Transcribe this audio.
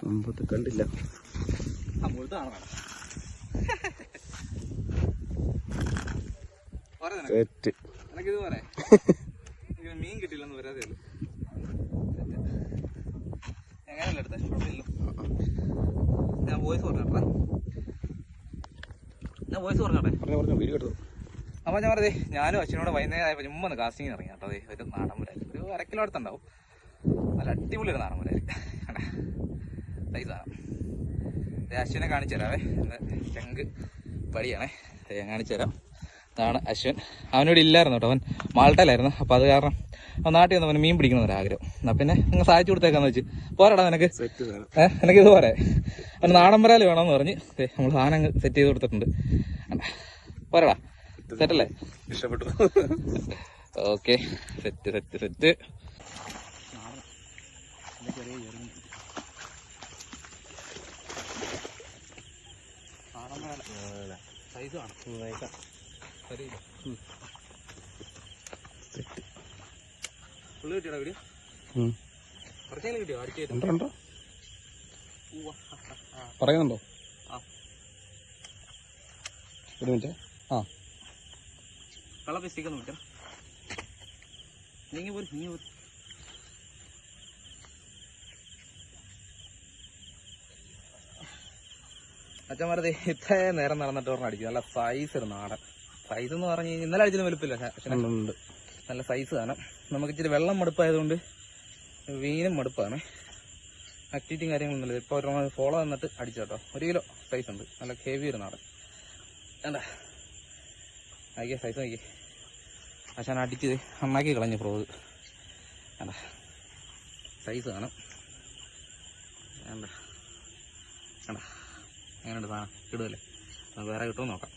മുമ്പത്ത് കണ്ടില്ല. മീൻ കിട്ടില്ലെന്ന് വരാതെ എങ്ങനെയല്ല എടുത്ത കുഴപ്പമില്ലല്ലോ. ഞാൻ വോയിസ് പറഞ്ഞോട്ടെ. വീഡിയോ എടുത്തു. അപ്പോൾ ഞാൻ പറഞ്ഞേ ഞാനും അച്ഛനോട് വൈകുന്നേരം ആയപ്പോൾ ചുമ്മാ കാസ്റ്റിംഗ് ഇറങ്ങി കേട്ടോ. അതെ ഒരു നാടൻ മുരാൽ ഒരു 1/2 കിലോ അടുത്തുണ്ടാവും. നല്ല അടിപൊളി ഒരു നാടൻ മുരാൽ സൈസാണ്. അശ്വിനെ കാണിച്ചു തരാവേ. ചങ്ക് പടിയാണേ, ഞാൻ കാണിച്ചു തരാം. അതാണ് അശ്വൻ. അവനോട് ഇല്ലായിരുന്നു കേട്ടോ, അവൻ മാൾട്ടയിലായിരുന്നു. അപ്പോൾ അത് കാരണം അവൻ നാട്ടിൽ വന്നവന് മീൻ പിടിക്കണമെന്നൊരാഗ്രഹം. എന്നാൽ പിന്നെ നിങ്ങൾ സഹായിച്ചു കൊടുത്തേക്കാന്ന് വെച്ച് പോരാടാ നിനക്ക്. എനിക്കിത് പോരെ. അവന് നാടൻ വരാൽ വേണമെന്ന് പറഞ്ഞ് നമ്മൾ സാധനം അങ്ങ് സെറ്റ് ചെയ്ത് കൊടുത്തിട്ടുണ്ട്. പോരാടാ, സെറ്റല്ലേ? ഇഷ്ടപ്പെട്ടു. Okay, set set set. Size കാണും. ഫുള്ള് കിട്ടിയോടാ വീഡിയോ? കുറച്ചെങ്കിലും കിട്ടിയോ? അടിച്ചുണ്ടോ പറയുന്നുണ്ടോ? ഒരു മിനിറ്റ്. കളർ പിസ്റ്റിക്കൊന്നും കിട്ടാം. നീങ്ങി പോരും, നീങ്ങി പോരും. അച്ഛന്മാരത് ഇത്രയും നേരം നടന്നിട്ട് പറഞ്ഞ അടിക്കും. നല്ല സൈസ് ഒരു നാടൻ സൈസ് എന്ന് പറഞ്ഞു കഴിഞ്ഞാൽ ഇന്നലെ അടിച്ചതിന് വലുപ്പില്ല. നല്ല സൈസ് കാണാം. നമുക്ക് ഇച്ചിരി വെള്ളം മടുപ്പായതുകൊണ്ട് മീനും മടുപ്പാണ്. ആക്ടിവിറ്റിയും കാര്യങ്ങളൊന്നുമില്ല. ഇപ്പോൾ ഒരു ഫോളോ തന്നിട്ട് അടിച്ചു കേട്ടോ. 1 കിലോ സൈസ് ഉണ്ട്. നല്ല ഹെവി ഒരു നാടൻ. എന്താ ആക്കിയ സൈസ് നോക്കി. പക്ഷെ അടിച്ചത് നന്നാക്കി കളഞ്ഞു ഫ്രോഗ്. എന്താ സൈസ് കാണും. എന്താ എന്താ എങ്ങനെയുണ്ട് സാധനം? ഇടുമല്ലേ? വേറെ കിട്ടുമോ നോക്കാം.